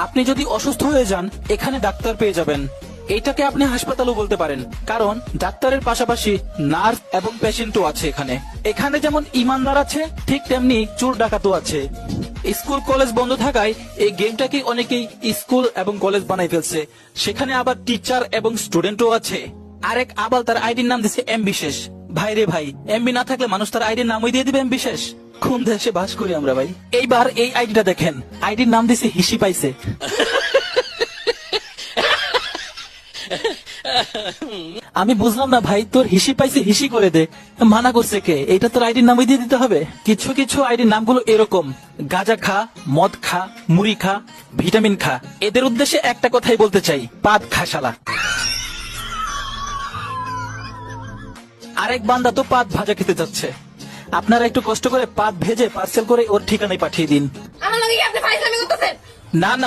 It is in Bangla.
আপনি যদি অসুস্থ হয়ে যান এখানে ডাক্তার পেয়ে যাবেন। এইটাকে আপনি হাসপাতালও বলতে পারেন, কারণ ডাক্তারের পাশাপাশি নার্স এবং পেশেন্টও আছে এখানে। এখানে যেমন ইমানদার আছে, ঠিক তেমনি চোর ডাকাতও আছে। স্কুল কলেজ বন্ধ থাকায় এই গেমটাকে অনেকেই স্কুল এবং কলেজ বানাই ফেলছে। সেখানে আবার টিচার এবং স্টুডেন্টও আছে। আরেক আবাল তার আইডির নাম দিছে এম বিশেষ। ভাই রে ভাই, এমবি না থাকলে মানুষ তার আইডির নামই দিয়ে দিবে এম বিশেষ। কোন দেশে বাস করি আমরা ভাই। এইবার এই আইডিটা দেখেন, আইডির নাম দিছে হিসি পাইছে। আমি বুঝলাম না ভাই, তোর হিসি পাইছে হিসি করে দে, মানা করছে কে? এটা তোর আইডির নামই দিয়ে দিতে হবে? কিছু কিছু আইডির নামগুলো এরকম, গাঁজা খা, মদ খা, মুড়ি খা, ভিটামিন খা। এদের উদ্দেশ্যে একটা কথাই বলতে চাই, পাদ খা শালা। আরেক বান্দা তো পাদ ভাজা খেতে যাচ্ছে। আপনারা একটু কষ্ট করে পাদ ভেজে পার্সেল করে ওর ঠিকানায় পাঠিয়ে দিন। আমার লগে কি আপনি ফাইজলামি করতেছেন? না না,